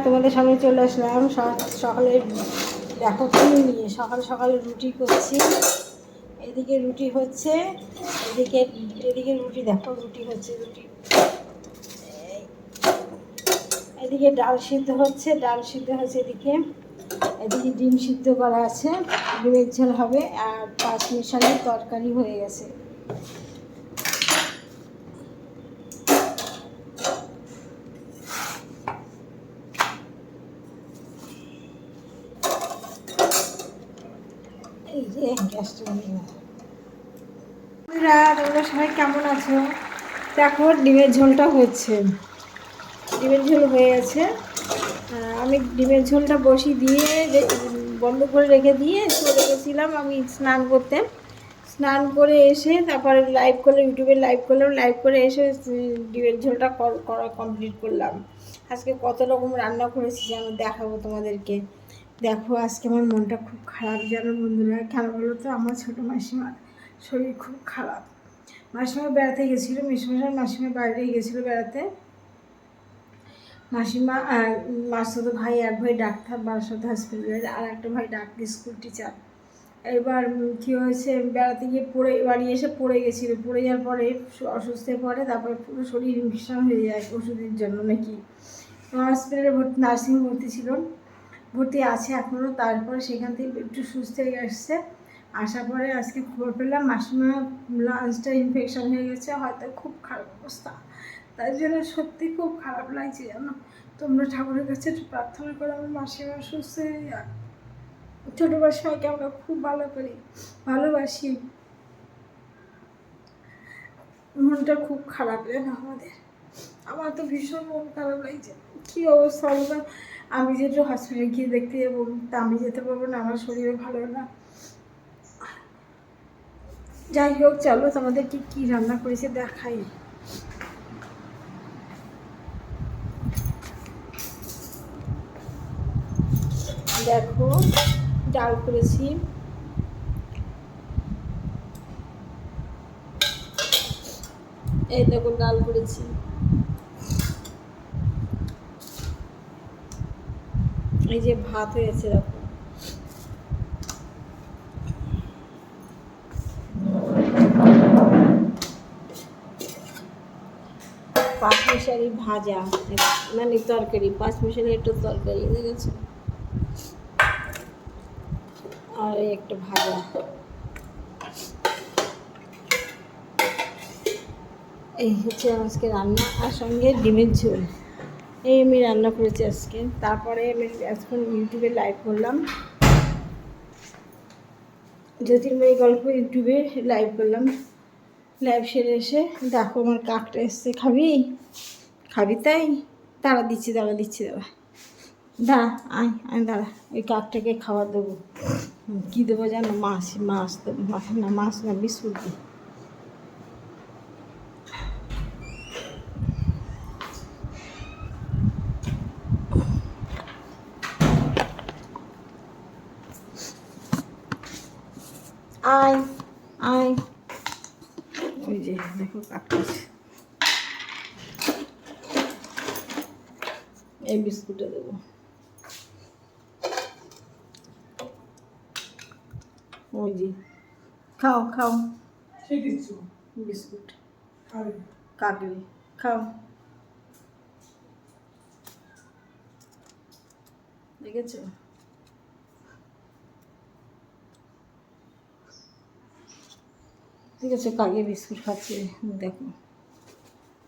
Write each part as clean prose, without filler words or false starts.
তোমাদের সামনে চলে আসলাম সকালে। দেখো কি নিয়ে সকাল সকালে রুটি করছি। এদিকে রুটি হচ্ছে, এদিকে রুটি, দেখো রুটি হচ্ছে, এদিকে ডাল সিদ্ধ হচ্ছে, এদিকে ডিম সিদ্ধ করা আছে, ডিমের ঝোল হবে, আর 5 মিশালি তরকারি হয়ে গেছে। এই যে গ্যাসটা নিয়ে তোমরা সবাই কেমন আছো? দেখো ডিমের ঝোলটা হচ্ছে, ডিমের ঝোল হয়ে গেছে। আমি ডিমের ঝোলটা বসিয়ে দিয়ে বন্ধ করে রেখে দিয়ে চলে গেছিলাম আমি স্নান করতে। স্নান করে এসে তারপরে লাইভ করলে, ইউটিউবে লাইভ করলাম, লাইভ করে এসে ডিমের ঝোলটা করা কমপ্লিট করলাম। আজকে কত রকম রান্না করেছি যেন দেখাবো তোমাদেরকে। দেখো আজকে আমার মনটা খুব খারাপ জানো বন্ধুরা। কেন বলো তো, আমার ছোটো মাসিমার শরীর খুব খারাপ। মাসিমা বেড়াতে গেছিলো, মেসোমশাই মাসিমা বাইরে গেছিলো বেড়াতে। মাসিমা আর মাসুতো ভাই, এক ভাই ডাক্তার বারাসাত হসপিটালের, আর একটা ভাই স্কুল টিচার। এবার কী হয়েছে, বেড়াতে গিয়ে বাড়ি এসে পড়ে গেছিলো, পড়ে যাওয়ার পরে অসুস্থ হয়ে পড়ে, তারপরে পুরো শরীর ইনফেকশন হয়ে যায় ওষুধের জন্য নাকি। হসপিটালে নার্সিংহোমে ভর্তি ছিল, ভর্তি আছে এখনও। তারপরে সেখান থেকে একটু সুস্থ হয়ে আসছে। আসার পরে আজকে খবর পেলাম মাসিমা লাঞ্চটা ইনফেকশন হয়ে গেছে, হয়তো খুব খারাপ অবস্থা। তাই জন্য সত্যি খুব খারাপ লাগছে জানো। তোমরা ঠাকুরের কাছে একটু প্রার্থনা করো আমার মাসিমা সুস্থ হয়ে যাক। ছোটো মাসিমাকে আমরা খুব ভালোবাসি। মনটা খুব খারাপ জানো আমাদের। আমার তো ভীষণ মন খারাপ লাগছে। কী অবস্থা বলতো, আমি যেটা হসপিটালে গিয়ে দেখতে যাবো, তা আমি যেতে পারবো না, আমার শরীরও ভালো না। যাই হোক, চলো তোমাদেরকে কী রান্না করেছে দেখাই। দেখো ডাল করেছি, এই দেখো ডাল করেছি, এই যে ভাত হয়েছে দেখো, পাঁচমিশালি ভাজা, মানে তরকারি, 5 মিশালি একটা তরকারি দেখেছো, আর একটা ভাজা। এই হচ্ছে আজকে রান্না, আর সঙ্গে ডিমের ঝোল। এই আমি রান্না করেছি আজকে। তারপরে আমি এখন ইউটিউবে লাইভ করলাম, জ্যোতির্ময়ী গল্প ইউটিউবে লাইভ করলাম। লাইভ সেরে এসে দেখো আমার কাকটা এসছে, খাবি তাই দাঁড়া দিচ্ছি দাঁড়া আয় দাঁড়া, ওই কাকটাকে খাবার দেবো। কী দেবো জানো, মাছ দেবো, মাছ না বিস্কুট দিই। আয় আয়, ওই যে দেখো কাকটা, এই বিস্কুটটা দেবো। ওই যে খাও বিস্কুট, কাকলি খাও, দেখেছো? ঠিক আছে, কাকে বিস্কুট খাচ্ছে দেখো,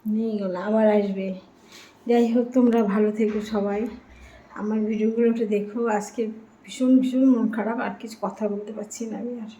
নিয়ে গেল, আবার আসবে। যাই হোক, তোমরা ভালো থেকো সবাই, আমার ভিডিওগুলো একটু দেখো। আজকে ভীষণ মন খারাপ, আর কিছু কথা বলতে পারছি না আমি আর।